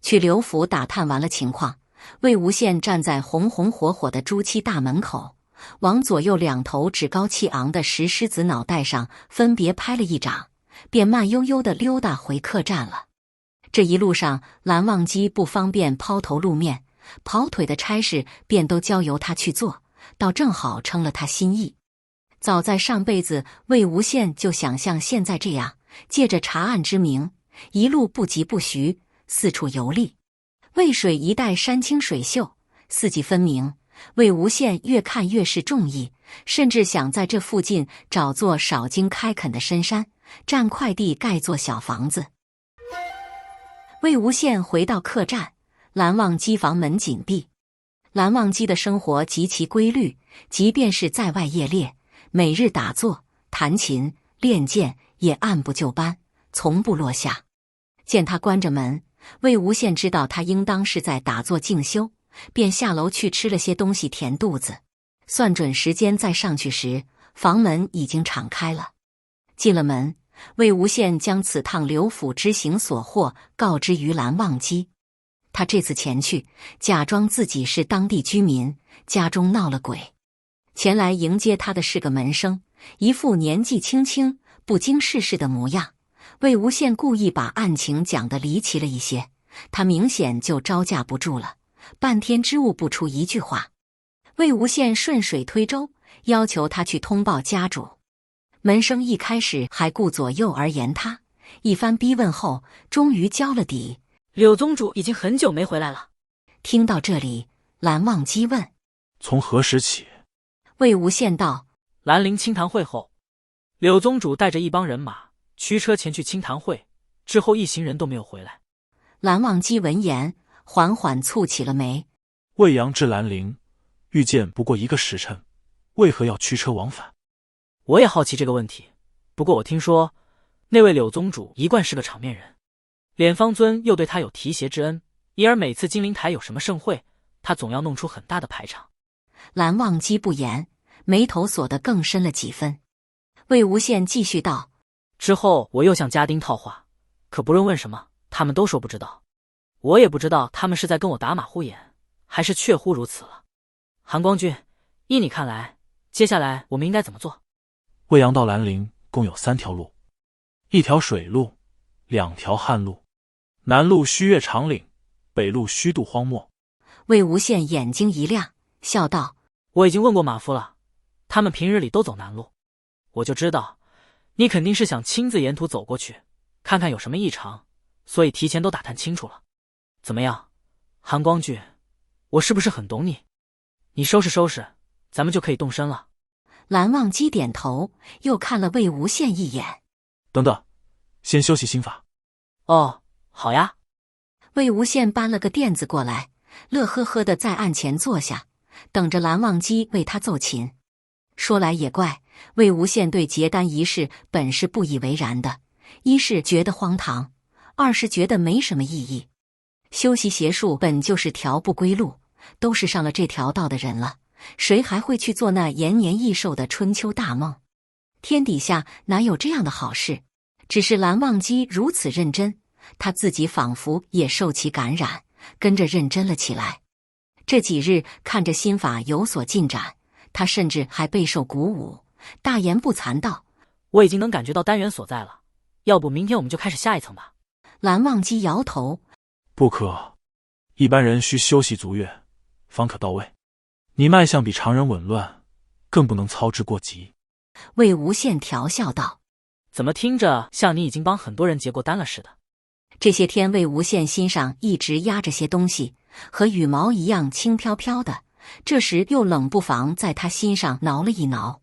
去刘府打探完了情况，魏无羡站在红红火火的朱漆大门口，往左右两头趾高气昂的石狮子脑袋上分别拍了一掌，便慢悠悠地溜达回客栈了。这一路上，蓝忘机不方便抛头露面，跑腿的差事便都交由他去做，倒正好称了他心意。早在上辈子，魏无羡就想像现在这样，借着查案之名，一路不疾不徐，四处游历。渭水一带山清水秀，四季分明，魏无羡越看越是中意，甚至想在这附近找座少经开垦的深山，占块地盖座小房子。魏无羡回到客栈，蓝忘机房门紧闭。蓝忘机的生活极其规律，即便是在外夜猎，每日打坐、弹琴、练剑，也按部就班，从不落下。见他关着门，魏无羡知道他应当是在打坐静修，便下楼去吃了些东西填肚子。算准时间再上去时，房门已经敞开了。进了门，魏无羡将此趟刘府之行所获告知于蓝忘机。他这次前去，假装自己是当地居民，家中闹了鬼。前来迎接他的是个门生，一副年纪轻轻、不经世事的模样。魏无羡故意把案情讲得离奇了一些，他明显就招架不住了，半天支吾不出一句话。魏无羡顺水推舟，要求他去通报家主。门生一开始还顾左右而言他，一番逼问后，终于交了底。柳宗主已经很久没回来了。听到这里，蓝忘机问：从何时起？魏无羡道：兰陵清谈会后，柳宗主带着一帮人马驱车前去清谈会，之后一行人都没有回来。蓝忘机闻言，缓缓蹙起了眉。魏阳至兰陵，遇见不过1个时辰，为何要驱车往返？我也好奇这个问题，不过我听说那位柳宗主一贯是个场面人，敛方尊又对他有提携之恩，因而每次金陵台有什么盛会，他总要弄出很大的排场。蓝忘机不言，眉头锁得更深了几分。魏无羡继续道：之后我又向家丁套话，可不论问什么，他们都说不知道。我也不知道他们是在跟我打马虎眼，还是确乎如此了。韩光君，依你看来，接下来我们应该怎么做？魏阳到兰陵共有3条路，1条水路，2条旱路。南路须越长岭，北路须渡荒漠。魏无羡眼睛一亮，笑道：我已经问过马夫了，他们平日里都走南路，我就知道你肯定是想亲自沿途走过去，看看有什么异常，所以提前都打探清楚了。怎么样，韩光君，我是不是很懂你？你收拾收拾，咱们就可以动身了。蓝忘机点头，又看了魏无羡一眼。等等，先休息心法。哦，好呀。魏无羡搬了个垫子过来，乐呵呵地在案前坐下，等着蓝忘机为他奏琴。说来也怪，魏无羡对结丹仪式本是不以为然的，一是觉得荒唐，二是觉得没什么意义。修习邪术本就是条不归路，都是上了这条道的人了，谁还会去做那延年益寿的春秋大梦？天底下哪有这样的好事？只是蓝忘机如此认真，他自己仿佛也受其感染，跟着认真了起来。这几日看着心法有所进展，他甚至还备受鼓舞，大言不惭道：我已经能感觉到丹元所在了，要不明天我们就开始下一层吧。蓝忘机摇头：不可，一般人需休息足月方可到位，你脉象比常人紊乱，更不能操之过急。魏无羡调笑道：怎么听着像你已经帮很多人结过丹了似的？这些天魏无羡心上一直压着些东西，和羽毛一样轻飘飘的，这时又冷不防在他心上挠了一挠。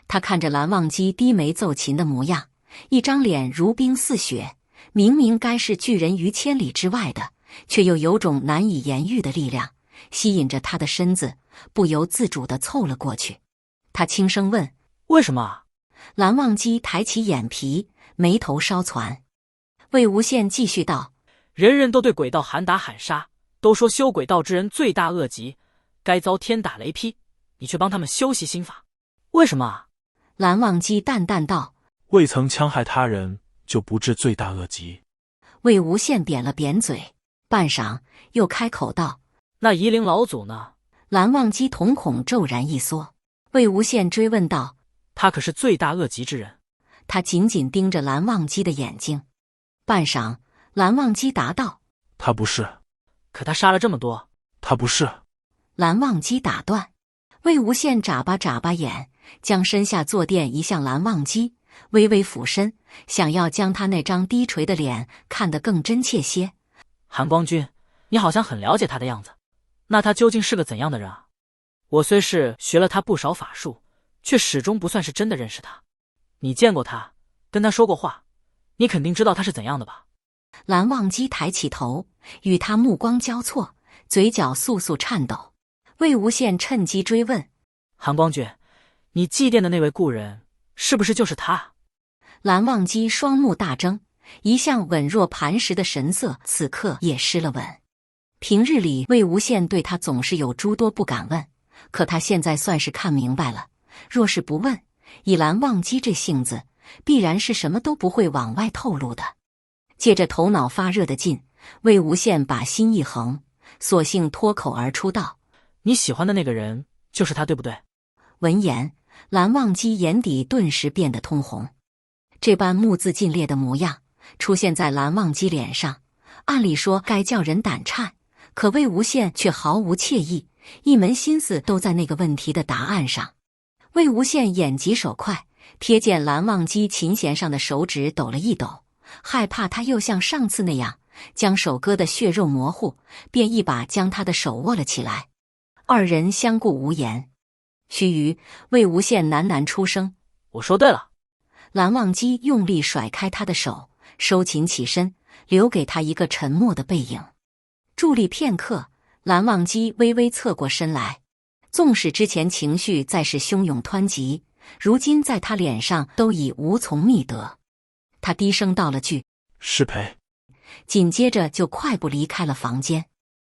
他看着蓝忘机低眉奏琴的模样，一张脸如冰似雪，明明该是拒人于千里之外的，却又有种难以言喻的力量吸引着他的身子，不由自主地凑了过去。他轻声问：为什么啊？蓝忘机抬起眼皮，眉头稍攒。魏无羡继续道：人人都对鬼道喊打喊杀，都说修鬼道之人罪大恶极，该遭天打雷劈，你却帮他们修习心法，为什么啊？蓝忘机淡淡道：未曾戕害他人，就不至罪大恶极。魏无羡扁了扁嘴：半晌，又开口道：“那夷陵老祖呢？”蓝忘机瞳孔骤然一缩，魏无羡追问道：“他可是罪大恶极之人。”他紧紧盯着蓝忘机的眼睛。半晌，蓝忘机答道：“他不是。”“可他杀了这么多。”“他不是。”蓝忘机打断。魏无羡眨巴眨巴眼，将身下坐垫移向蓝忘机，微微俯身，想要将他那张低垂的脸看得更真切些。“韩光君，你好像很了解他的样子，那他究竟是个怎样的人啊？我虽是学了他不少法术，却始终不算是真的认识他。你见过他，跟他说过话，你肯定知道他是怎样的吧？”蓝忘机抬起头，与他目光交错，嘴角簌簌颤抖。魏无羡趁机追问：“韩光君，你祭奠的那位故人，是不是就是他？”蓝忘机双目大睁，一向稳若磐石的神色此刻也失了稳。平日里魏无羡对他总是有诸多不敢问，可他现在算是看明白了，若是不问，以蓝忘机这性子，必然是什么都不会往外透露的。借着头脑发热的劲，魏无羡把心一横，索性脱口而出道：“你喜欢的那个人就是他，对不对？”闻言，蓝忘机眼底顿时变得通红。这般目眦尽裂的模样出现在蓝忘机脸上，按理说该叫人胆颤，可魏无羡却毫无怯意，一门心思都在那个问题的答案上。魏无羡眼疾手快，瞥见蓝忘机琴弦上的手指抖了一抖，害怕他又像上次那样将手割得血肉模糊，便一把将他的手握了起来。二人相顾无言。须臾，魏无羡喃喃出声：“我说对了。”蓝忘机用力甩开他的手，收琴起身，留给他一个沉默的背影。伫立片刻，蓝忘机微微侧过身来，纵使之前情绪再是汹涌湍急，如今在他脸上都已无从觅得。他低声道了句：“失陪。”紧接着就快步离开了房间。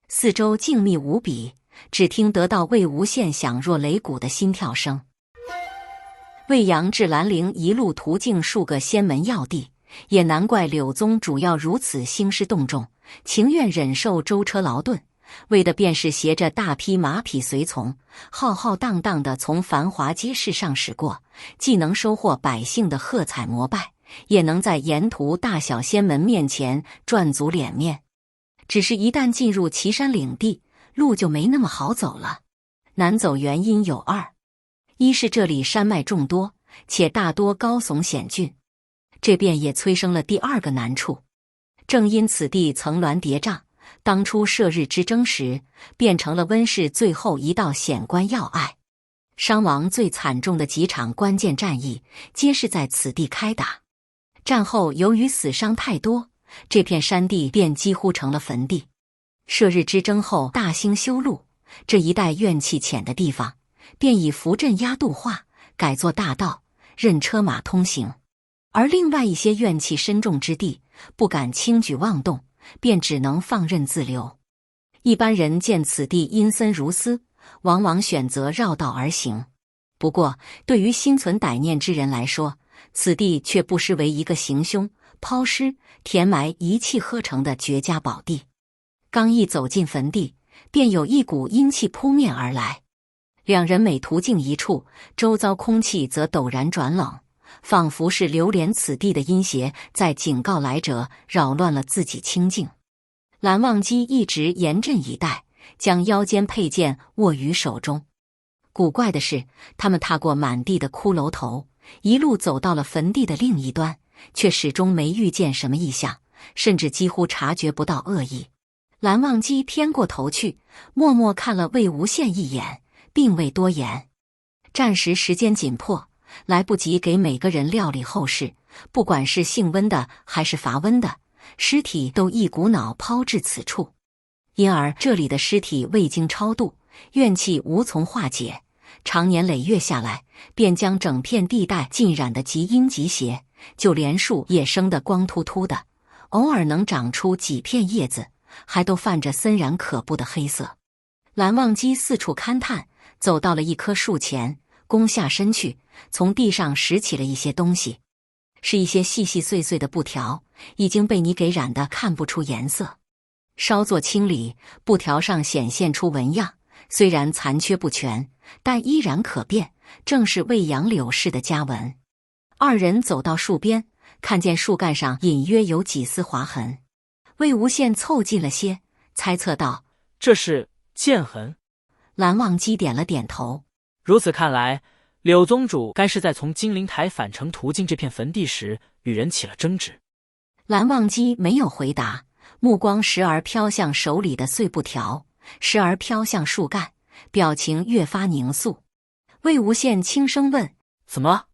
四周静谧无比，只听得到魏无羡响若擂鼓的心跳声。魏阳至兰陵一路途径数个仙门要地，也难怪柳宗主要如此兴师动众，情愿忍受舟车劳顿，为的便是携着大批马匹随从，浩浩荡荡地从繁华街市上驶过，既能收获百姓的喝彩膜拜，也能在沿途大小仙门面前赚足脸面。只是一旦进入岐山领地，路就没那么好走了。难走原因有二：一是这里山脉众多，且大多高耸险峻，这便也催生了第二个难处。正因此地层峦叠嶂，当初射日之争时，便成了温氏最后一道险关要隘。伤亡最惨重的几场关键战役，皆是在此地开打。战后由于死伤太多，这片山地便几乎成了坟地。射日之争后大兴修路，这一带怨气浅的地方，便以符镇压度化，改作大道，任车马通行。而另外一些怨气深重之地，不敢轻举妄动，便只能放任自流。一般人见此地阴森如斯，往往选择绕道而行。不过，对于心存歹念之人来说，此地却不失为一个行凶、抛尸、填埋一气呵成的绝佳宝地。刚一走进坟地，便有一股阴气扑面而来。两人每途径一处，周遭空气则陡然转冷，仿佛是流连此地的阴邪在警告来者，扰乱了自己清静。蓝忘机一直严阵以待，将腰间佩剑握于手中。古怪的是，他们踏过满地的骷髅头，一路走到了坟地的另一端，却始终没遇见什么异象，甚至几乎察觉不到恶意。蓝忘机偏过头去，默默看了魏无羡一眼，并未多言。战时时间紧迫，来不及给每个人料理后事，不管是性温的还是乏温的，尸体都一股脑抛至此处。因而这里的尸体未经超度，怨气无从化解，长年累月下来，便将整片地带浸染得极阴极邪，就连树也生得光秃秃的，偶尔能长出几片叶子，还都泛着森然可怖的黑色。蓝忘机四处勘探，走到了一棵树前，弓下身去，从地上拾起了一些东西，是一些细细碎碎的布条，已经被你给染得看不出颜色。稍作清理，布条上显现出纹样，虽然残缺不全，但依然可辨，正是未杨柳氏的家纹。二人走到树边，看见树干上隐约有几丝划痕。魏无羡凑近了些，猜测道：“这是剑痕。”蓝忘机点了点头。如此看来，柳宗主该是在从金陵台返程途经这片坟地时，与人起了争执。蓝忘机没有回答，目光时而飘向手里的碎布条，时而飘向树干，表情越发凝肃。魏无羡轻声问：“怎么？